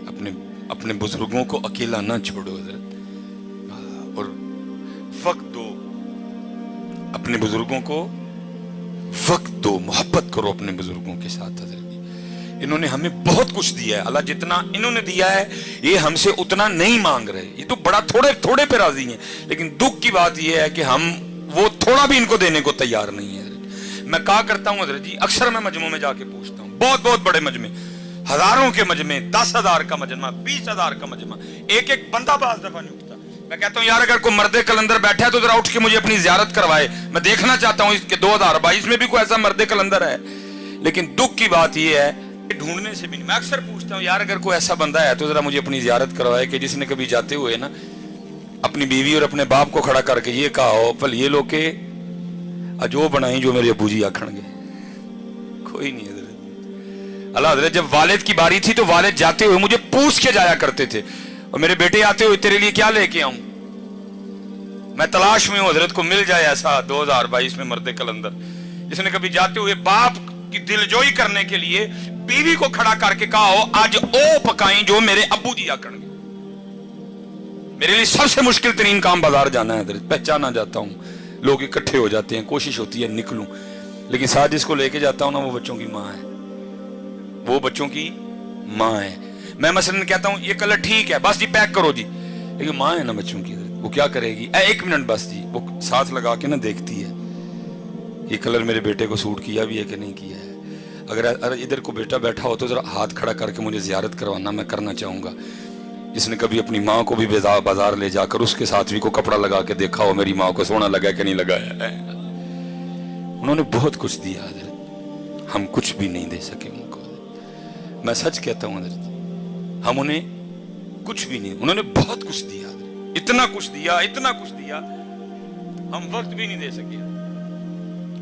अपने बुजुर्गों को अकेला ना छोड़ो हजरत, और वक्त दो अपने बुजुर्गों को, वक्त दो, मोहब्बत करो अपने बुजुर्गों के साथ हजरत। इन्होंने हमें बहुत कुछ दिया है, अल्लाह जितना इन्होंने दिया है ये हमसे उतना नहीं मांग रहे, ये तो बड़ा थोड़े थोड़े पे राजी हैं, लेकिन दुख की बात ये है कि हम वो थोड़ा भी इनको देने को तैयार नहीं है। मैं कहा करता हूँ हजरत जी, अक्सर मैं मजमों में जाके पूछता हूँ, बहुत बहुत बड़े मजमे, हजारों के मजमे, 10,000 का मजमा, 20,000 का मजमा, एक एक बंदा बाज़ दफा नहीं उठता। मैं कहता हूँ यार अगर कोई मर्दे कलंदर बैठा है तो जरा उठ के मुझे अपनी जियारत करवाए, मैं देखना चाहता हूँ इसके 2022 में भी कोई ऐसा मर्दे कलंदर है। लेकिन दुख की बात यह है ढूंढने से भी नहीं। मैं अक्सर पूछता हूँ यार अगर कोई ऐसा बंदा है तो जरा मुझे अपनी जियारत करवाए कि जिसने कभी जाते हुए ना अपनी बीवी और अपने बाप को खड़ा करके ये कहा हो पल ये लोग के अजो बनाई जो मेरे अबू जी आखणगे। कोई नहीं है। अल्लाह हज़रत जब वालिद की बारी थी तो वालिद जाते हुए मुझे पूछ के जाया करते थे, और मेरे बेटे आते हुए तेरे लिए क्या लेके आऊं, मैं तलाश में हूं हजरत को मिल जाए ऐसा 2022 में मर्दे कलंदर जिसने कभी जाते हुए बाप की दिलजोई करने के लिए बीवी को खड़ा करके कहा हो आज ओ पकाई जो मेरे अब्बू जी आकणगे। मेरे लिए सबसे मुश्किल तरीन काम बाजार जाना है, पहचाना जाता हूं, लोग इकट्ठे हो जाते हैं, कोशिश होती है निकलूं, लेकिन साथ जिसको लेके जाता हूं ना वो बच्चों की माँ है, वो बच्चों की माँ है। मैं मसलन कहता हूं ये कलर ठीक है बस जी पैक करो जी, लेकिन माँ है ना बच्चों की, वो क्या करेगी, एक मिनट बस जी, वो साथ लगा के ना देखती है ये कलर मेरे बेटे को सूट किया भी है कि नहीं किया है। अगर इधर को बेटा बैठा हो तो जरा हाथ खड़ा करके मुझे जियारत करवाना, मैं करना चाहूंगा। जिसने कभी अपनी माँ को भी बाजार ले जाकर उसके साथ भी को कपड़ा लगा के देखा हो मेरी माँ को सोना लगा कि नहीं लगाया है। उन्होंने बहुत कुछ दिया, हम कुछ भी नहीं दे सके उनको। मैं सच कहता हूँ हम उन्हें कुछ भी नहीं, उन्होंने बहुत कुछ दिया, इतना कुछ दिया, इतना कुछ दिया, हम वक्त भी नहीं दे सके।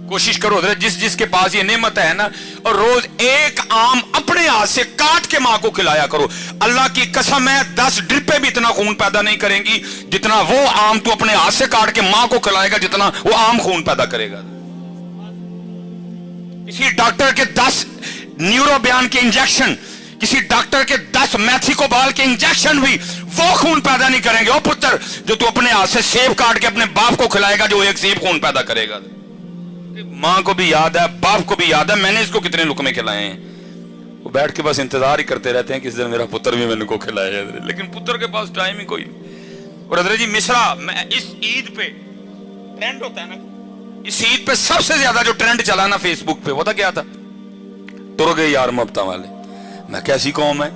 कोशिश करो जिस जिसके पास ये नेमत है ना, और रोज एक आम अपने हाथ से काट के मां को खिलाया करो। अल्लाह की कसम है 10 ड्रिपें भी इतना खून पैदा नहीं करेंगी जितना वो आम तू अपने हाथ से काट के मां को खिलाएगा, जितना वो आम खून पैदा करेगा। किसी डॉक्टर के 10 न्यूरो बयान के इंजेक्शन, किसी डॉक्टर के 10 मैथिकोबाल के इंजेक्शन भी वो खून पैदा नहीं करेंगे ओ पुत्र जो तू अपने हाथ से सेब काट के अपने बाप को खिलाएगा, जो एक सेब खून पैदा करेगा। मां को भी याद है, बाप को भी याद है मैंने इसको कितने लुकमे खिलाए हैं। वो बैठ के बस इंतजार ही करते रहते हैं किस दिन मेरा पुत्र भी मैंने को खिलाए, लेकिन पुत्र के पास टाइम ही कोई नहीं। और हजरत जी मिसरा, मैं इस ईद पे ट्रेंड होता है ना, इस ईद पे सबसे ज्यादा जो ट्रेंड चला ना फेसबुक पे, वो था क्या था, तुर गए यार मुहब्बतां वाले। मैं कैसी कौम है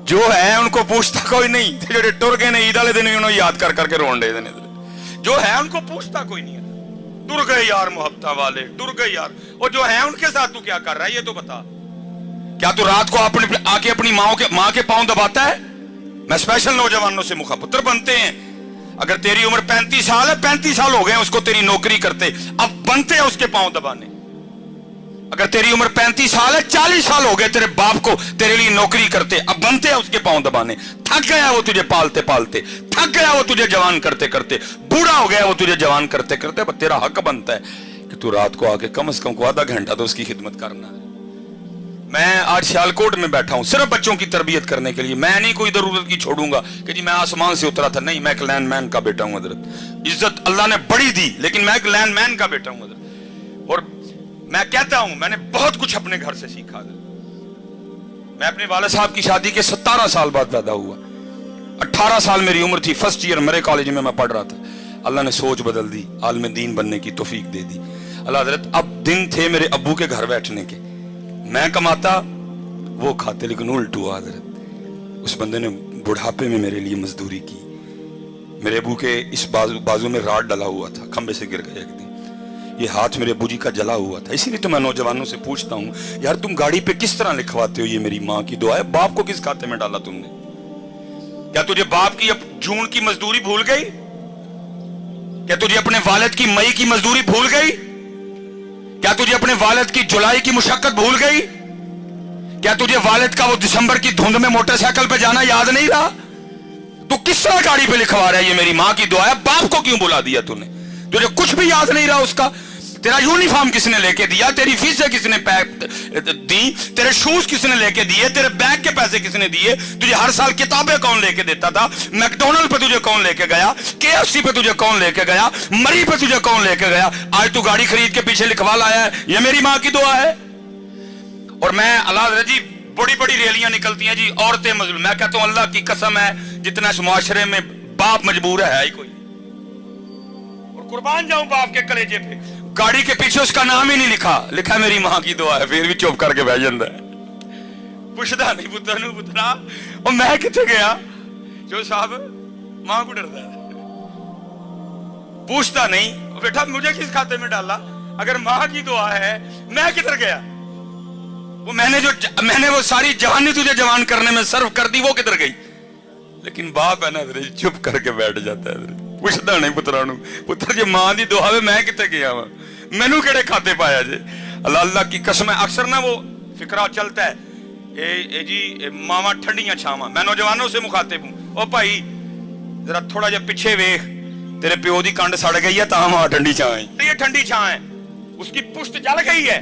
जो है उनको पूछता कोई नहीं, जो टुर गए ने ईद वाले दिन उन्होंने याद कर करके रोन दे देने, जो है उनको पूछता कोई नहीं है। टुर गए यार मुहब्बतां वाले, टुर गए यार, और जो है उनके साथ तू क्या कर रहा है ये तो बता। क्या तू रात को अपने आके अपनी माँ के पांव दबाता है? मैं स्पेशल नौजवानों से मुखापुत्र बनते हैं। अगर तेरी उम्र 35 साल है, 35 साल हो गए उसको तेरी नौकरी करते, अब बनते हैं उसके पांव दबाने। अगर तेरी उम्र 35 साल है, 40 साल हो गए तेरे बाप को तेरे लिए नौकरी करते, अब बनते हैं उसके पांव दबाने। थक गया वो तुझे पालते पालते, थक गया वो तुझे जवान करते करते, बूढ़ा हो गया वो तुझे जवान करते करते, अब तेरा हक बनता है कि तू रात को आके कम से कम आधा घंटा तो उसकी खिदमत करना है। मैं आज सियालकोट में बैठा हूं सिर्फ बच्चों की तरबियत करने के लिए। मैं नहीं कोई जरूरत की छोड़ूंगा कि जी मैं आसमान से उतरा था, नहीं, मैं एक लैंडमैन का बेटा हूं हजरत। इज्जत अल्लाह ने बड़ी दी, लेकिन मैं एक लैंडमैन का बेटा हूं हजरत। और मैं कहता हूं मैंने बहुत कुछ अपने घर से सीखा। मैं अपने वाले साहब की शादी के 17 साल बाद पैदा हुआ, 18 साल मेरी उम्र थी, फर्स्ट ईयर मेरे कॉलेज में मैं पढ़ रहा था। अल्लाह ने सोच बदल दी, आलिम दीन बनने की तौफीक दे दी। अल्लाह हजरत अब दिन थे मेरे अब्बू के घर बैठने के, मैं कमाता वो खाते, लेकिन उल्ट हुआ हजरत। उस बंदे ने बुढ़ापे में मेरे लिए मजदूरी की। मेरे अब्बू के इस बाजू में राड डला हुआ था, खंबे से गिर गए एक दिन, ये हाथ मेरे अब्बू जी का जला हुआ था। इसीलिए तो मैं नौजवानों से पूछता हूं यार तुम गाड़ी पे किस तरह लिखवाते हो ये मेरी माँ की दुआ है, बाप को किस खाते में डाला तुमने? क्या तुझे बाप की अब जून की मजदूरी भूल गई? क्या तुझे अपने वालिद की मई की मजदूरी भूल गई? क्या तुझे अपने वालिद की जुलाई की मुशक्कत भूल गई? क्या तुझे वालिद का वो दिसंबर की धुंध में मोटरसाइकिल पे जाना याद नहीं रहा? तू किस तरह गाड़ी पे लिखवा रहा है ये मेरी माँ की दुआ है, बाप को क्यों बुला दिया तूने? तुझे कुछ भी याद नहीं रहा उसका? तेरा यूनिफॉर्म किसने लेके दिया, तेरी फीसें किसने दी, तेरे शूज किसने लेके दिए, तेरे बैग के पैसे किसने दिए, तुझे हर साल किताबें कौन लेके देता था, मैकडोनल्ड पे तुझे कौन लेके गया, KFC पे तुझे कौन लेके गया, मरी पे तुझे कौन लेके गया, आज तू गाड़ी खरीद के पीछे लिखवा लाया है ये मेरी मां की दुआ है। और मैं अल्लाह जी बड़ी बड़ी रैलियां निकलती हैं जी, औरतें मजलूम, मैं कहता हूं अल्लाह की कसम है जितना इस मुआशरे में बाप मजबूर है ही कोई, और कुर्बान जाऊं बाप के कलेजे पे, गाड़ी के पीछे उसका नाम ही नहीं लिखा, लिखा मेरी मां की दुआ है, फिर भी चुप करके बह जाता है, पुछदा नहीं पुत्र नूं पुत्रा और मैं किथे गया, जो साहब मां को डरता है, पूछता नहीं बेटा मुझे किस खाते में डाला, अगर मां की दुआ है मैं किधर गया, वो मैंने वो सारी जवानी तुझे जवान करने में सर्व कर दी, वो किधर गई। लेकिन बाप है ना चुप करके बैठ जाता है, पुछदा नहीं पुत्रा नूं पुत्र जे मां दी दुआ वे मैं किथे गया वा, मैनू केड़े खाते पाया जे। अल्लाह अल्लाह की कसम है, अक्सर ना वो फिक्रा चलता है ए जी मावा ठंडियां छावां, मैं नौजवानों से मुखातिब हूं, ओ भाई जरा थोड़ा जिहा पिछे वेख, तेरे प्यो दी कंड सड़ गई है तां मां ठंडी छां है, ये ठंडी छां है, उसकी पुश्त जल गई है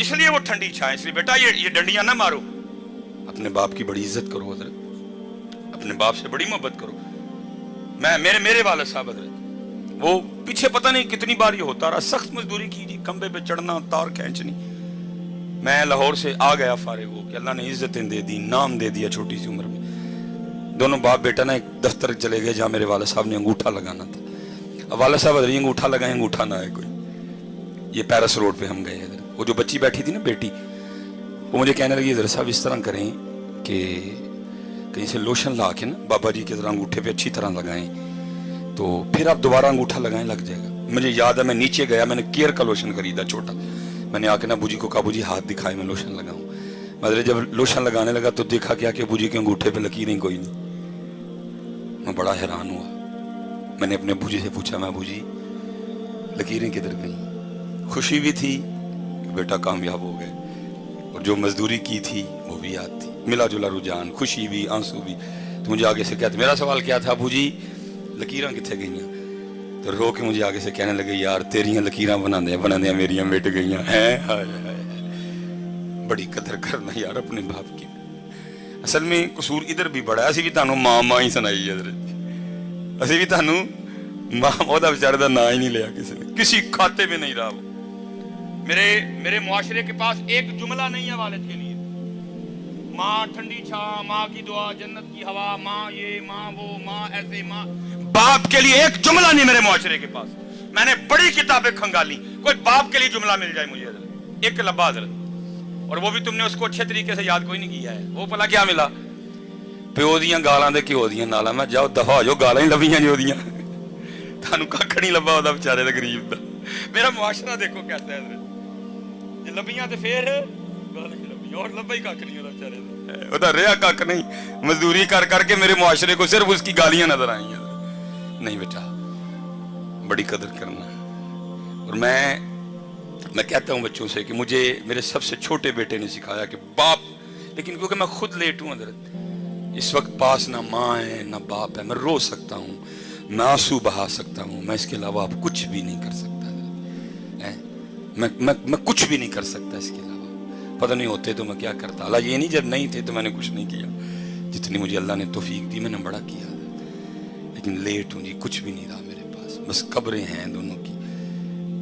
इसलिए वो ठंडी छां है, इसलिए बेटा ये डंडियां ना मारो, अपने बाप की बड़ी इज्जत करो हजरत, अपने बाप से बड़ी मोहब्बत करो। मैं मेरे वाले साहब हजरत वो पीछे पता नहीं कितनी बार ये होता रहा, सख्त मजदूरी की जी, खंबे पे चढ़ना तार खींचनी, मैं लाहौर से आ गया फारिग हो कि अल्लाह ने इज्जतें दे दी, नाम दे दिया छोटी सी उम्र में। दोनों बाप बेटा ना एक दफ्तर चले गए जहाँ मेरे वाले साहब ने अंगूठा लगाना था, अब वाले साहब अदर अंगूठा लगाए, अंगूठा ना है कोई, ये पैरिस रोड पे हम गए इधर, वो जो बच्ची बैठी थी ना बेटी, वो मुझे कहने लगी इधर साहब इस तरह करें कि कहीं से लोशन ला के ना बाबा जी की तरह अंगूठे पे अच्छी तरह लगाएं तो फिर आप दोबारा अंगूठा लगाएं लग जाएगा। मुझे याद है मैं नीचे गया, मैंने केयर का लोशन खरीदा छोटा, मैंने आके ना बूजी को कहा बूजी हाथ दिखाए मैं लोशन लगाऊं, मतलब जब लोशन लगाने लगा तो देखा क्या कि बूजी के अंगूठे पे लकीरें कोई नहीं, मैं बड़ा हैरान हुआ, मैंने अपने बूजी से पूछा मैं बूजी लकीरें किधर गई, खुशी भी थी बेटा कामयाब हो गए और जो मजदूरी की थी वो भी याद थी, मिला जुला रुझान, खुशी भी आंसू भी। तो मुझे आगे से कहते, मेरा सवाल क्या था अबू जी लकीरां किथे गई, तो रो के मुझे आगे से कहने लगे यार तेरियां लकीरां बनाने मेरियां मिट गई हैं, हाय हाय बड़ी कदर करना यार अपने बाप की। असल में कसूर इधर भी बड़ा है, असी भी तुहानू मां ही सुनाई है, असी भी तुहानू मां ओहदा बेचारे दा नाम ही नहीं लिया किसी ने, किसी खाते में नहीं रहा वो। मेरे मुआशरे के पास एक जुमला नहीं है वालिद के लिए, माँ ठंडी छां, माँ की दुआ, जन्नत की हवा, माँ ये माँ वो माँ ऐसे माँ, बाप के लिए एक जुमला नहीं मेरे मुआशरे के पास। मैंने बड़ी किताबें खंगाली, कोई बाप के लिए जुमला मिल जाए मुझे एक लब्बा हजरत, और वो भी तुमने उसको अच्छे तरीके से याद कोई नहीं किया है। वो भला क्या मिला, प्यो दियां गालां दे घ्यो दियां नालां, मैं जाओ दफा हो जाओ, गालां ही लभियां जी ओदियां, थानू कख नहीं लब्बा ओदा बेचारे दा गरीब दा। मेरा मुआशरा देखो कैसा है हजरत, जे लभियां ते फिर गालां ही लभियां, और लब्बा ही कख नहीं ओदा बेचारे दा, ओदा रेहा कख नहीं, मजदूरी कर करके मेरे मुआशरे को सिर्फ उसकी गालियां नजर आई। नहीं बेटा बड़ी कदर करना। और मैं कहता हूं बच्चों से कि मुझे मेरे सबसे छोटे बेटे ने सिखाया कि बाप, लेकिन क्योंकि मैं खुद लेट हूं हजरत, इस वक्त पास ना माँ है ना बाप है, मैं रो सकता हूं, मैं आंसू बहा सकता हूं, मैं इसके अलावा आप कुछ भी नहीं कर सकता है, मैं कुछ भी नहीं कर सकता इसके अलावा। पता नहीं होते तो मैं क्या करता, अल्लाह ये नहीं जब नहीं थे तो मैंने कुछ नहीं किया, जितनी मुझे अल्लाह ने तौफीक दी मैंने बड़ा किया, लेकिन लेट हूँ जी, कुछ भी नहीं रहा मेरे पास, बस कब्रें हैं दोनों की,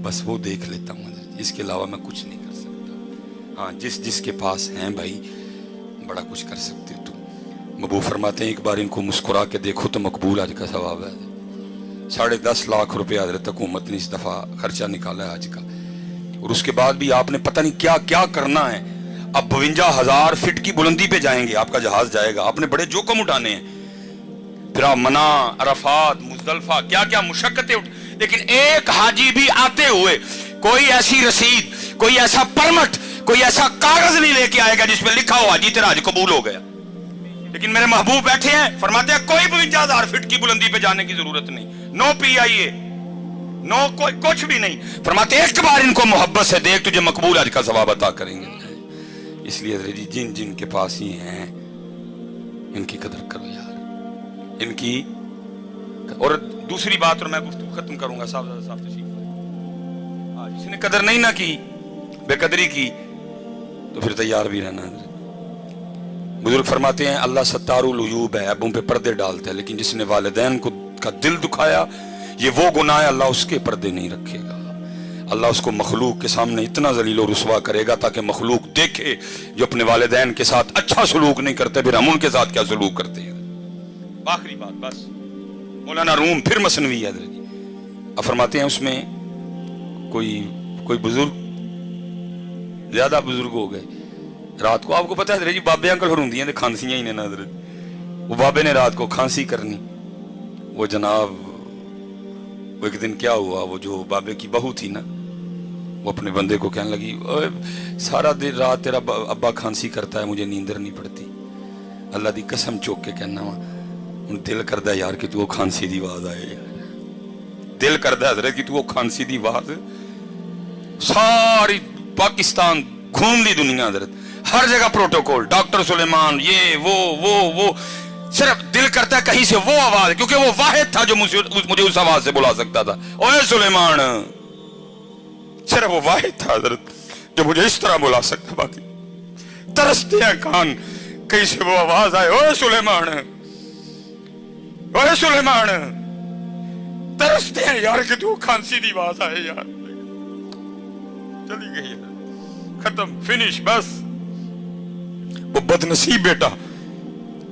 बस वो देख लेता हूँ, इसके अलावा मैं कुछ नहीं कर सकता। हाँ जिसके पास हैं भाई बड़ा कुछ कर सकते हो तुम। मबू फरमाते हैं एक बार इनको मुस्कुरा के देखो तो मकबूल आज का सवाब है। 10.5 लाख रुपए हजरत हुकूमत ने इस दफा खर्चा निकाला है आज का, और उसके बाद भी आपने पता नहीं क्या क्या करना है। अब 52,000 फीट की बुलंदी पे जाएंगे, आपका जहाज जाएगा, आपने बड़े जोखम उठाने हैं, फिर आप मना, अरफात, मुजदलफा, क्या क्या मुशक्कतें लेकिन एक हाजी भी आते हुए कोई ऐसी रसीद, कोई ऐसा परमिट, कोई ऐसा कागज नहीं लेके आएगा जिसमें लिखा हो हाजी तेरा हज कबूल हो गया। लेकिन मेरे महबूब बैठे हैं, फरमाते हैं कोई 52,000 फीट की बुलंदी पे जाने की जरूरत नहीं, नो PIA, नो कोई कुछ भी नहीं, फरमाते एक बार इनको मोहब्बत से देख तुझे मकबूल हज का सवाब अता करेंगे। इसलिए जी जिन जिन के पास ही हैं इनकी कदर करो यार, इनकी। और दूसरी बात, और मैं गुफ्तगू खत्म करूंगा साहब तशरीफ किसी ने कदर नहीं ना की, बेकदरी की, तो फिर तैयार भी रहना। बुजुर्ग फरमाते हैं अल्लाह सत्तारुल उयूब है, ऐबों पे पर्दे डालता है, लेकिन जिसने वालिदैन को का दिल दुखाया, ये वो गुनाह है, अल्लाह उसके पर्दे नहीं रखेगा। अल्लाह उसको मखलूक के सामने इतना जलील और रुसवा करेगा ताकि मखलूक देखे जो अपने वालिदैन के साथ अच्छा सलूक नहीं करते, फिर हम उनके साथ क्या सलूक करते हैं। आखिरी बात बस, मौलाना रूम फिर मसनवी है, अब फरमाते हैं उसमें कोई बुजुर्ग, ज्यादा बुजुर्ग हो गए, रात को आपको पता है जी बाबे अंकल होंदियां ते खांसियां ही ने ना, वो बाबे ने रात को खांसी करनी, वो जनाब वो एक दिन क्या हुआ, वो जो बाबे की बहू थी ना, वो अपने बंदे को कहने लगी, ओए सारा दिन रात तेरा अब्बा खांसी करता है, मुझे नींदर नहीं पड़ती, अल्लाह दी कसम चौक के कहना वा, दिल करदा यार कि तू वो खांसी दी आवाज आए यार, दिल करदा हजरत कि तू वो खांसी दी आवाज, सारी पाकिस्तान घूम ली दुनिया हजरत, हर जगह प्रोटोकॉल, डॉक्टर सुलेमान, ये वो सिर्फ दिल करता है कहीं से वो आवाज, क्योंकि वो वाहिद था जो मुझे उस आवाज से बुला सकता था, ओए सुलेमान, सिर्फ वो वाहिद था हजरत जो मुझे इस तरह बुला सकता, बाकी तरसते हैं कान कहीं से वो आवाज आए, ओए सुलेमान, ओए सुलेमान, तरसते हैं यार कि तू खांसी दी आवाज आए यार, चली गई, खत्म, फिनिश, बस। वो बदनसीब बेटा,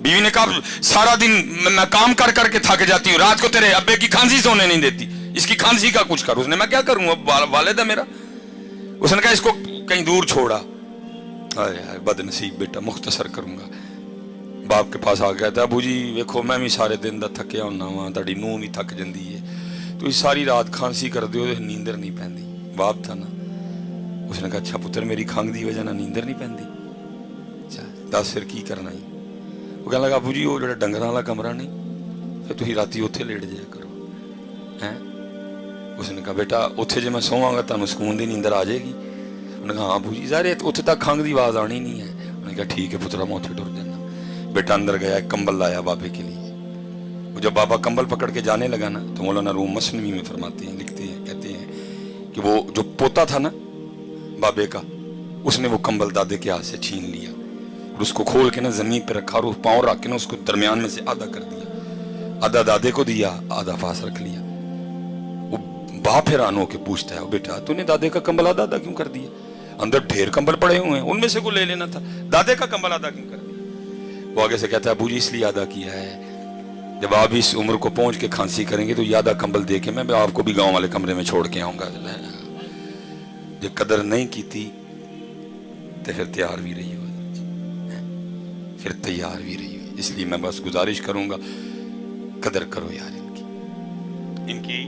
बीवी ने कहा सारा दिन मैं काम कर करके थक जाती हूँ, रात को तेरे अब्बे की खांसी सोने नहीं देती, इसकी खांसी का कुछ कर। उसने, मैं क्या करूँ, अब वालिद है मेरा। उसने कहा इसको कहीं दूर छोड़ा। बदनसीब बेटा, मुख्तसर करूंगा। बाप के पास आ गया था, अबू जी वेखो मैं भी सारे दिन दा थकिया होना वा, तुहाडी नूंह भी थक जाती है, तुसीं सारी रात खांसी करदे हो, नींदर नहीं पैंदी। बाप था ना, उसने कहा अच्छा पुत्र मेरी खंघ की वजह ना नींदर नहीं पैंदी, अच्छा दस फिर की करना ही। वो कहने लगा अबू जी वो जो डंगर वाला कमरा नहीं, फिर तुसीं राती उत्थे लेट जाया करो हैं। उसने कहा बेटा उत्थे जे मैं सोवांगा तुहानूं सुकून दी नींदर आ जाएगी। उन्होंने कहा हाँ अबू जी ज़ाहिर उत्थे तक खंघ की आवाज़ आनी नहीं है। उन्होंने कहा ठीक है पुत्रा मैं उत्थे टुर जाना। बेटा अंदर गया, कंबल लाया बाबे के लिए। वो जब बाबा कंबल पकड़ के जाने लगा ना, तो मौलाना रूम मसनवी में फरमाते हैं, लिखते हैं, कहते हैं कि वो जो पोता था ना बाबे का, उसने वो कंबल दादे के हाथ से छीन लिया और उसको खोल के ना जमीन पे रखा और पाँव रख के ना उसको दरमियान में से आधा कर दिया, आधा दादे को दिया, आधा पास रख लिया। वो बाप हैरान होके पूछता है, बेटा तूने दादे का कंबल आधा आधा क्यों कर दिया? अंदर ढेर कंबल पड़े हुए हैं, उनमें से को ले लेना था, दादे का कंबल आधा क्यों कर दिया? वो आगे से कहता है अबू जी इसलिए आधा किया है, जब आप इस उम्र को पहुंच के खांसी करेंगे तो आधा कंबल दे के मैं आपको भी गांव वाले कमरे में छोड़ के आऊंगा। जो कदर नहीं की थी तो फिर तैयार भी रही हो, फिर तैयार भी रही हो। इसलिए मैं बस गुजारिश करूंगा कदर करो यार इनकी।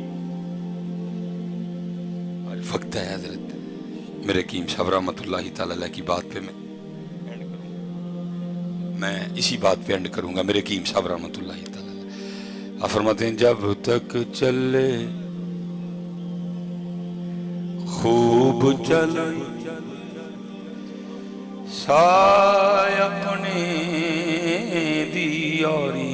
वक्त है हजरत मेरे कीम साहब रहमतुल्लाहि तआला अलैह की बात पे मैं इसी बात पे एंड करूंगा। मेरे कीम साहब रहमतुल्लाहि तआला अलैह फरमाते हैं, जब तक चले खूब चले साय अपने दी यारी,